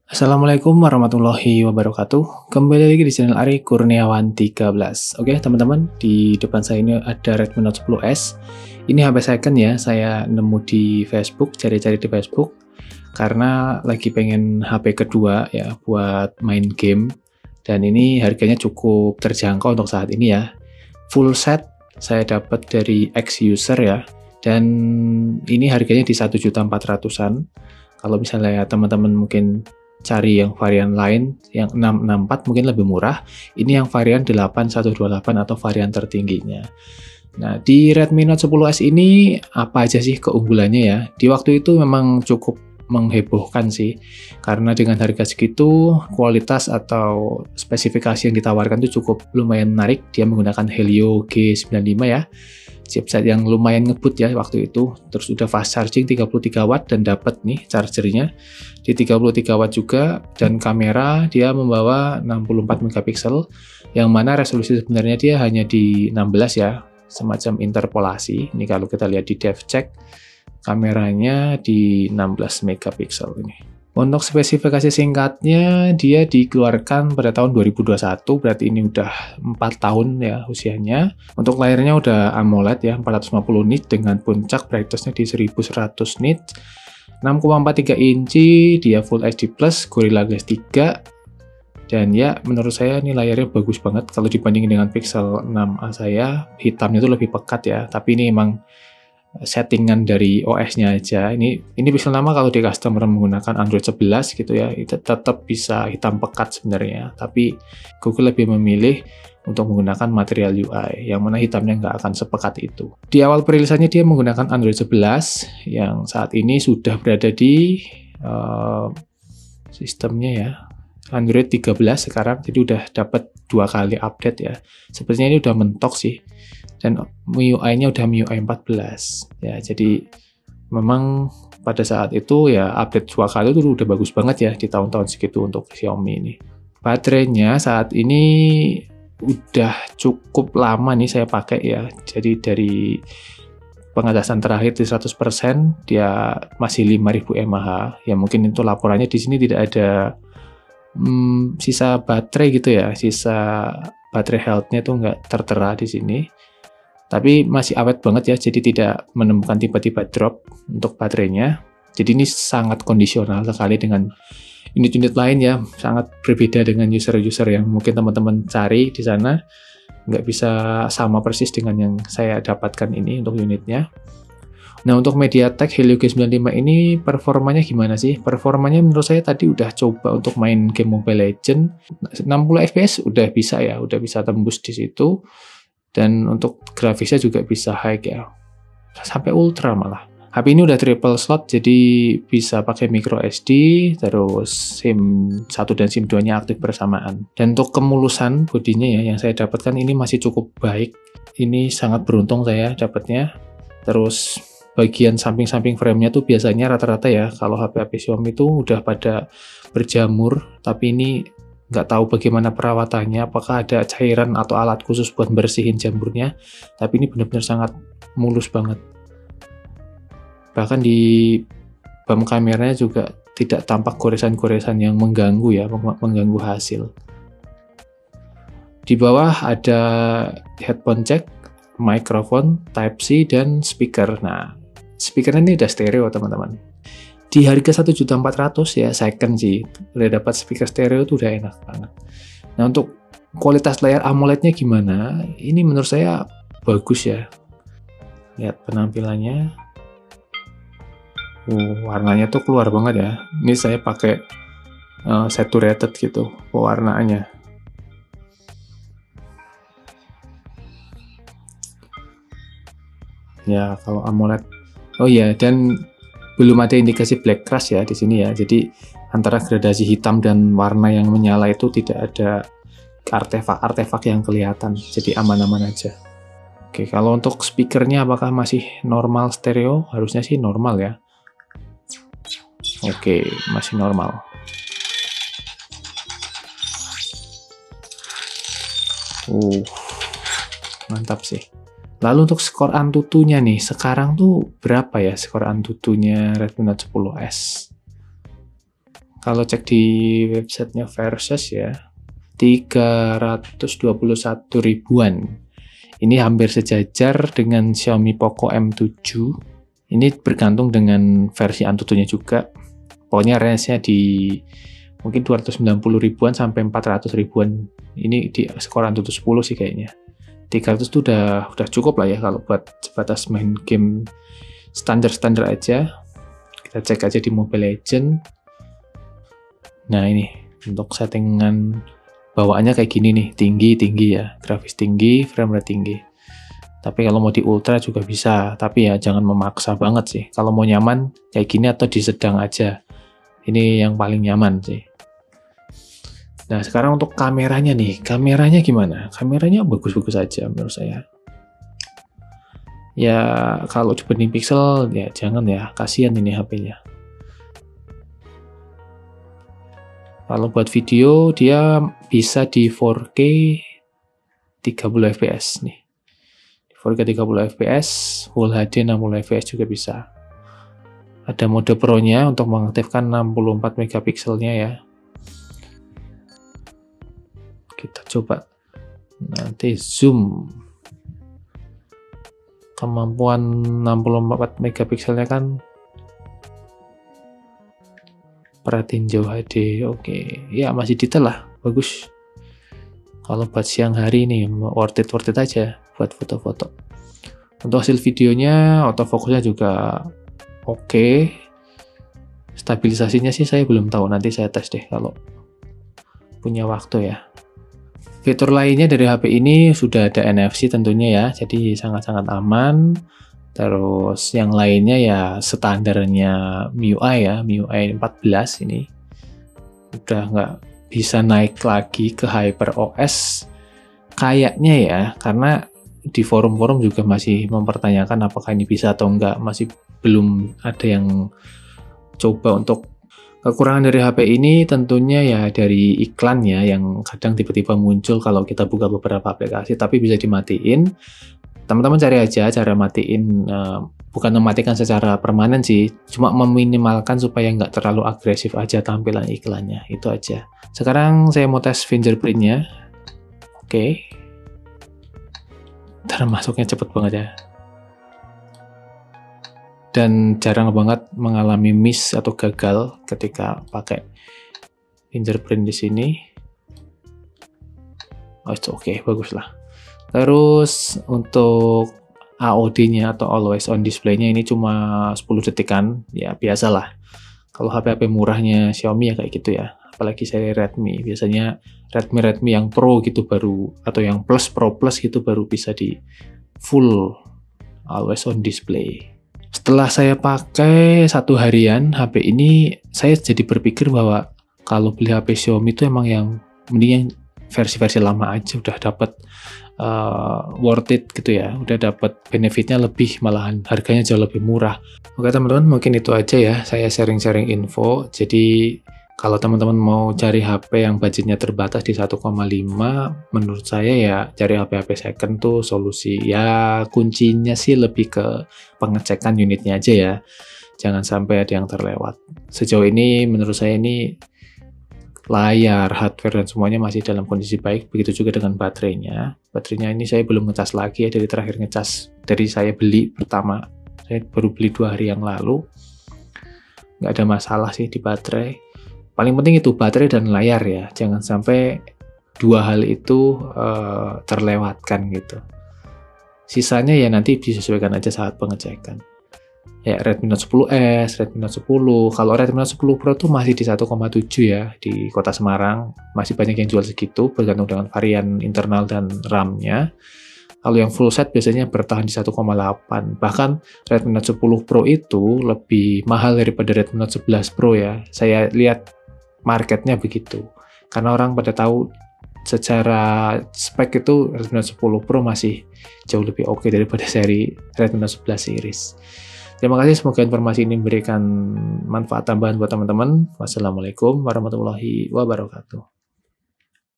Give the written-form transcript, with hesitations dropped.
Assalamualaikum warahmatullahi wabarakatuh. Kembali lagi di channel Ari Kurniawan 13. Oke, teman-teman, di depan saya ini ada Redmi Note 10S. Ini HP second ya, saya nemu di Facebook, cari-cari di Facebook karena lagi pengen HP kedua ya buat main game. Dan ini harganya cukup terjangkau untuk saat ini ya. Full set saya dapat dari X user ya. Dan ini harganya di 1.400.000-an. Kalau misalnya teman-teman mungkin cari yang varian lain, yang 664 mungkin lebih murah. Ini yang varian 8128 atau varian tertingginya. Nah, di Redmi Note 10S ini apa aja sih keunggulannya ya? Di waktu itu memang cukup menghebohkan sih. Karena dengan harga segitu, kualitas atau spesifikasi yang ditawarkan itu cukup lumayan menarik. Dia menggunakan Helio G95 ya. Chipset yang lumayan ngebut ya waktu itu. Terus udah fast charging 33 watt dan dapat nih chargernya di 33 watt juga, dan kamera dia membawa 64 megapiksel yang mana resolusi sebenarnya dia hanya di 16 ya, semacam interpolasi. Ini kalau kita lihat di dev check kameranya di 16 megapiksel ini. Untuk spesifikasi singkatnya, dia dikeluarkan pada tahun 2021, berarti ini udah 4 tahun ya usianya. Untuk layarnya udah AMOLED ya, 450 nits dengan puncak brightness-nya di 1100 nits. 6,43 inci, dia Full HD+, Gorilla Glass 3. Dan ya, menurut saya ini layarnya bagus banget. Kalau dibandingin dengan Pixel 6a saya, hitamnya itu lebih pekat ya. Tapi ini emang settingan dari OS-nya aja. Ini Pixel 6 kalau di customer menggunakan Android 11 gitu ya, itu tetap bisa hitam pekat sebenarnya. Tapi Google lebih memilih untuk menggunakan material UI, yang mana hitamnya nggak akan sepekat itu. Di awal perilisannya dia menggunakan Android 11, yang saat ini sudah berada di sistemnya ya, Android 13 sekarang, jadi udah dapat 2 kali update ya. Sepertinya ini udah mentok sih. Dan MIUI-nya udah MIUI 14 ya, jadi memang pada saat itu ya update 2 kali itu udah bagus banget ya di tahun-tahun segitu untuk Xiaomi ini. Baterainya saat ini udah cukup lama nih saya pakai ya, jadi dari pengetesan terakhir di 100% dia masih 5000 mAh ya. Mungkin itu laporannya di sini tidak ada sisa baterai gitu ya, sisa baterai health-nya tuh nggak tertera di sini. Tapi masih awet banget ya, jadi tidak menemukan tiba-tiba drop untuk baterainya. Jadi ini sangat kondisional sekali dengan unit-unit lain ya, sangat berbeda dengan user-user yang mungkin teman-teman cari di sana. Nggak bisa sama persis dengan yang saya dapatkan ini untuk unitnya. Nah, untuk MediaTek Helio G95 ini performanya gimana sih? Performanya menurut saya tadi udah coba untuk main game Mobile Legends, 60 fps udah bisa ya, udah bisa tembus di situ. Dan untuk grafisnya juga bisa high ya, sampai ultra malah. HP ini udah triple slot, jadi bisa pakai micro SD, terus SIM 1 dan SIM 2 nya aktif bersamaan. Dan untuk kemulusan bodinya ya, yang saya dapatkan ini masih cukup baik. Ini sangat beruntung saya dapatnya. Terus bagian samping-samping frame-nya tuh biasanya rata-rata ya, kalau HP-HP Xiaomi itu udah pada berjamur, tapi ini nggak tahu bagaimana perawatannya, apakah ada cairan atau alat khusus buat bersihin jamurnya, tapi ini benar-benar sangat mulus banget. Bahkan di bump kameranya juga tidak tampak goresan-goresan yang mengganggu ya, mengganggu hasil. Di bawah ada headphone jack, mikrofon, Type-C, dan speaker. Nah, speakernya ini udah stereo teman-teman. Di harga 1.400.000 ya, second sih, udah dapat speaker stereo tuh udah enak banget. Nah, untuk kualitas layar AMOLED-nya gimana? Ini menurut saya bagus ya. Lihat penampilannya. Warnanya tuh keluar banget ya. Ini saya pakai saturated gitu pewarnaannya. Ya, kalau AMOLED. Oh iya, dan belum ada indikasi black crush ya di sini ya. Jadi antara gradasi hitam dan warna yang menyala itu tidak ada artefak-artefak yang kelihatan. Jadi aman-aman aja. Oke, kalau untuk speakernya apakah masih normal stereo? Harusnya sih normal ya. Oke, masih normal. Mantap sih. Lalu untuk skor Antutunya nih, sekarang tuh berapa ya skor Antutunya Redmi Note 10S? Kalau cek di websitenya Versus ya, 321 ribuan. Ini hampir sejajar dengan Xiaomi Poco M7. Ini bergantung dengan versi Antutunya juga. Pokoknya range-nya di mungkin 290 ribuan sampai 400 ribuan. Ini di skor Antutu 10 sih kayaknya. 300 itu udah cukup lah ya kalau buat sebatas main game standar-standar aja. Kita cek aja di Mobile Legends. Nah ini untuk settingan bawaannya kayak gini nih, tinggi ya, grafis tinggi, frame rate tinggi. Tapi kalau mau di ultra juga bisa, tapi ya jangan memaksa banget sih. Kalau mau nyaman kayak gini atau di sedang aja, ini yang paling nyaman sih. Nah sekarang untuk kameranya nih, kameranya gimana? Kameranya bagus-bagus aja menurut saya. Ya kalau dibanding Pixel ya jangan ya, kasihan ini HP-nya. Kalau buat video dia bisa di 4K 30 fps nih. 4K 30 fps, Full HD 60 fps juga bisa. Ada mode Pro-nya untuk mengaktifkan 64 megapikselnya ya. Kita coba nanti zoom. Kemampuan 64 megapikselnya kan perhatiin jauh HD, oke. Ya masih detail lah, bagus. Kalau buat siang hari nih, worth it aja buat foto-foto. Untuk hasil videonya, autofocusnya juga oke. Stabilisasinya sih saya belum tahu, nanti saya tes deh kalau punya waktu ya. Fitur lainnya dari HP ini sudah ada NFC tentunya ya, jadi sangat-sangat aman. Terus yang lainnya ya standarnya MIUI ya, MIUI 14 ini. Udah nggak bisa naik lagi ke HyperOS kayaknya ya, karena di forum-forum juga masih mempertanyakan apakah ini bisa atau enggak, masih belum ada yang coba. Untuk kekurangan dari HP ini tentunya ya dari iklannya yang kadang tiba-tiba muncul kalau kita buka beberapa aplikasi, tapi bisa dimatiin. Teman-teman cari aja cara matiin, bukan mematikan secara permanen sih, cuma meminimalkan supaya nggak terlalu agresif aja tampilan iklannya, itu aja. Sekarang saya mau tes fingerprintnya. Oke. Ntar masuknya cepet banget ya. Dan jarang banget mengalami miss atau gagal ketika pakai fingerprint di sini. Oh, itu oke, bagus lah. Terus untuk AOD-nya atau Always On Display-nya ini cuma 10 detikan, ya biasalah. Kalau HP-HP murahnya Xiaomi ya kayak gitu ya. Apalagi seri Redmi, biasanya Redmi yang Pro gitu baru, atau yang Pro Plus gitu baru bisa di full Always On Display. Setelah saya pakai 1 harian HP ini, saya jadi berpikir bahwa kalau beli HP Xiaomi itu emang yang mending versi-versi lama aja, udah dapat worth it gitu ya, udah dapat benefitnya lebih, malahan harganya jauh lebih murah. Oke teman-teman, mungkin itu aja ya, saya sharing-sharing info. Jadi kalau teman-teman mau cari HP yang budgetnya terbatas di 1,5, menurut saya ya cari HP-HP second tuh solusi. Ya kuncinya sih lebih ke pengecekan unitnya aja ya, jangan sampai ada yang terlewat. Sejauh ini menurut saya ini layar, hardware, dan semuanya masih dalam kondisi baik. Begitu juga dengan baterainya. Baterainya ini saya belum ngecas lagi ya, dari terakhir ngecas dari saya beli pertama. Saya baru beli 2 hari yang lalu. Nggak ada masalah sih di baterai. Paling penting itu baterai dan layar ya. Jangan sampai 2 hal itu terlewatkan gitu. Sisanya ya nanti disesuaikan aja saat pengecekan. Ya Redmi Note 10S, Redmi Note 10. Kalau Redmi Note 10 Pro tuh masih di 1,7 ya di kota Semarang. Masih banyak yang jual segitu, bergantung dengan varian internal dan RAM-nya. Kalau yang full set biasanya bertahan di 1,8. Bahkan Redmi Note 10 Pro itu lebih mahal daripada Redmi Note 11 Pro ya. Saya lihat marketnya begitu. Karena orang pada tahu secara spek itu Redmi Note 10 Pro masih jauh lebih oke daripada seri Redmi Note 11 series. Terima kasih, semoga informasi ini memberikan manfaat tambahan buat teman-teman. Wassalamualaikum warahmatullahi wabarakatuh.